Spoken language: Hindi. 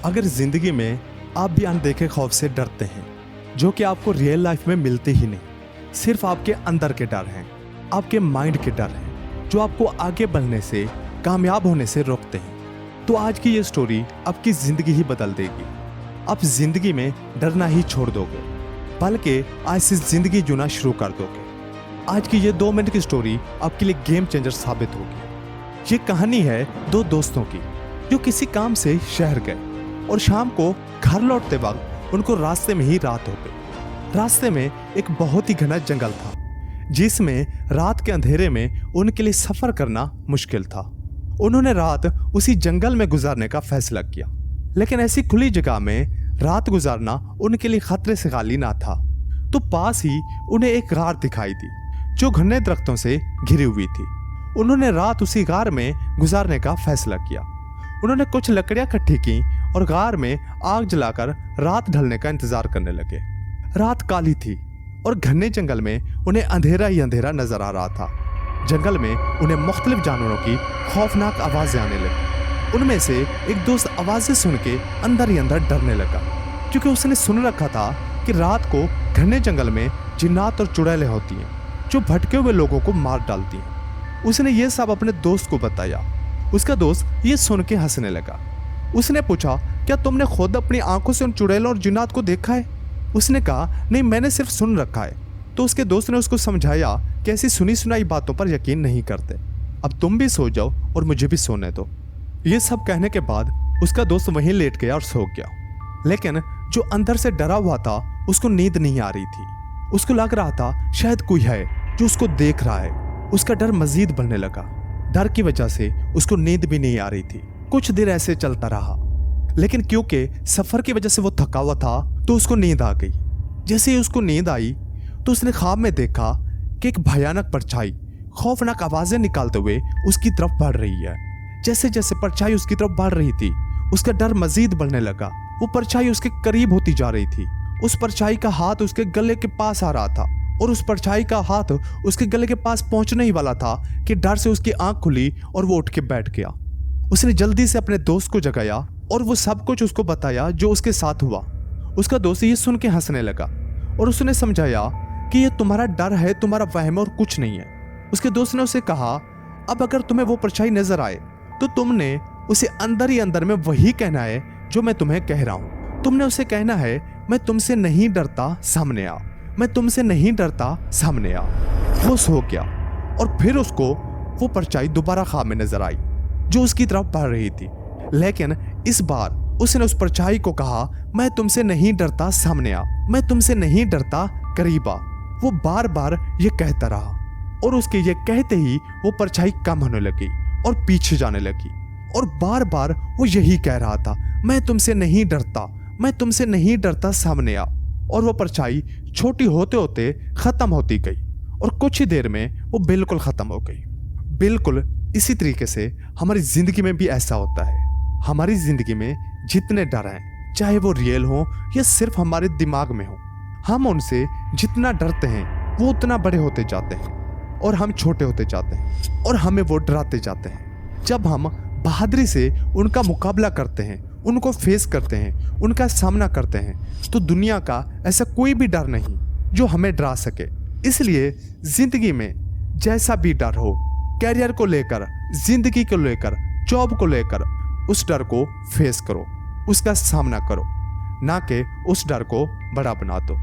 अगर जिंदगी में आप भी अनदेखे खौफ से डरते हैं जो कि आपको रियल लाइफ में मिलते ही नहीं, सिर्फ आपके अंदर के डर हैं, आपके माइंड के डर हैं जो आपको आगे बढ़ने से, कामयाब होने से रोकते हैं, तो आज की ये स्टोरी आपकी जिंदगी ही बदल देगी। आप जिंदगी में डरना ही छोड़ दोगे, बल्कि आज से जिंदगी जीना शुरू कर दोगे। आज की ये 2 मिनट की स्टोरी आपके लिए गेम चेंजर साबित होगी। ये कहानी है 2 दोस्तों की जो किसी काम से शहर गए और शाम को घर लौटते वक्त उनको रास्ते में ही रात हो गई। रास्ते में एक बहुत ही घना जंगल था जिसमें रात के अंधेरे में उनके लिए सफर करना मुश्किल था। उन्होंने रात उसी जंगल में गुजारने का फैसला किया, लेकिन ऐसी खुली जगह में रात गुजारना उनके लिए खतरे से खाली ना था। तो पास ही उन्हें एक गार दिखाई दी जो घने दरख्तों से घिरी हुई थी। उन्होंने रात उसी गार में गुजारने का फैसला किया। उन्होंने कुछ लकड़ियां इकट्ठी की और गार में आग जलाकर रात ढलने का इंतजार करने लगे। रात काली थी और घने जंगल में उन्हें अंधेरा ही अंधेरा नजर आ रहा था। जंगल में उन्हें मुख्तलिफ जानवरों की खौफनाक आवाजें आने लगी। उनमें से एक दोस्त आवाजें सुन के अंदर ही अंदर डरने लगा, क्योंकि उसने सुन रखा था कि रात को घने जंगल में जिन्नात और चुड़ैलें होती हैं जो भटके हुए लोगों को मार डालती हैं। उसने ये सब अपने दोस्त को बताया। उसका दोस्त ये सुन के हंसने लगा। उसने पूछा, क्या तुमने खुद अपनी आंखों से उन चुड़ैलों और जिन्नात को देखा है? उसने कहा, नहीं, मैंने सिर्फ सुन रखा है। तो उसके दोस्त ने उसको समझाया कि ऐसी सुनी सुनाई बातों पर यकीन नहीं करते। अब तुम भी सो जाओ और मुझे भी सोने दो। ये सब कहने के बाद उसका दोस्त वहीं लेट गया और सो गया। लेकिन जो अंदर से डरा हुआ था उसको नींद नहीं आ रही थी। उसको लग रहा था शायद कोई है जो उसको देख रहा है। उसका डर मजीद बढ़ने लगा। डर की वजह से उसको नींद भी नहीं आ रही थी। कुछ देर ऐसे चलता रहा, लेकिन क्योंकि सफर की वजह से वो थका हुआ था तो उसको नींद आ गई। जैसे ही उसको नींद आई तो उसने ख्वाब में देखा कि एक भयानक परछाई खौफनाक आवाजें निकालते हुए उसकी तरफ बढ़ रही है। जैसे जैसे परछाई उसकी तरफ बढ़ रही थी उसका डर मजीद बढ़ने लगा। वो परछाई उसके करीब होती जा रही थी। उस परछाई का हाथ उसके गले के पास आ रहा था और उस परछाई का हाथ उसके गले के पास पहुंचने ही वाला था कि डर से उसकी आंख खुली और वो उठ के बैठ गया। उसने जल्दी से अपने दोस्त को जगाया और वो सब कुछ उसको बताया जो उसके साथ हुआ। उसका दोस्त ये सुन के हंसने लगा और उसने समझाया कि ये तुम्हारा डर है, तुम्हारा वहम और कुछ नहीं है। उसके दोस्त ने उसे कहा, अब अगर तुम्हें वो परछाई नजर आए तो तुमने उसे अंदर ही अंदर में वही कहना है जो मैं तुम्हें कह रहा हूं। तुमने उसे कहना है, मैं तुमसे नहीं डरता, सामने आ। मैं तुमसे नहीं डरता, सामने आ। वो सो गया और फिर उसको वो परछाई दोबारा ख्वाब में नजर आई जो उसकी तरफ बढ़ रही थी। लेकिन इस बार उसने उस परछाई को कहा, मैं तुमसे नहीं डरता, सामने आ। मैं तुमसे नहीं डरता, करीब आ। वो बार बार ये कहता रहा और उसके ये कहते ही वो परछाई कम होने लगी और पीछे जाने लगी और बार बार वो यही कह रहा था, मैं तुमसे नहीं डरता, मैं तुमसे नहीं डरता, सामने आ। और वो परछाई छोटी होते होते खत्म होती गई और कुछ ही देर में वो बिल्कुल खत्म हो गई। बिल्कुल इसी तरीके से हमारी जिंदगी में भी ऐसा होता है। हमारी जिंदगी में जितने डर हैं, चाहे वो रियल हो या सिर्फ हमारे दिमाग में हो, हम उनसे जितना डरते हैं वो उतना बड़े होते जाते हैं और हम छोटे होते जाते हैं और हमें वो डराते जाते हैं। जब हम बहादुरी से उनका मुकाबला करते हैं, उनको फेस करते हैं, उनका सामना करते हैं, तो दुनिया का ऐसा कोई भी डर नहीं जो हमें डरा सके। इसलिए जिंदगी में जैसा भी डर हो, कैरियर को लेकर, जिंदगी को लेकर, जॉब को लेकर, उस डर को फेस करो, उसका सामना करो, ना कि उस डर को बड़ा बना दो।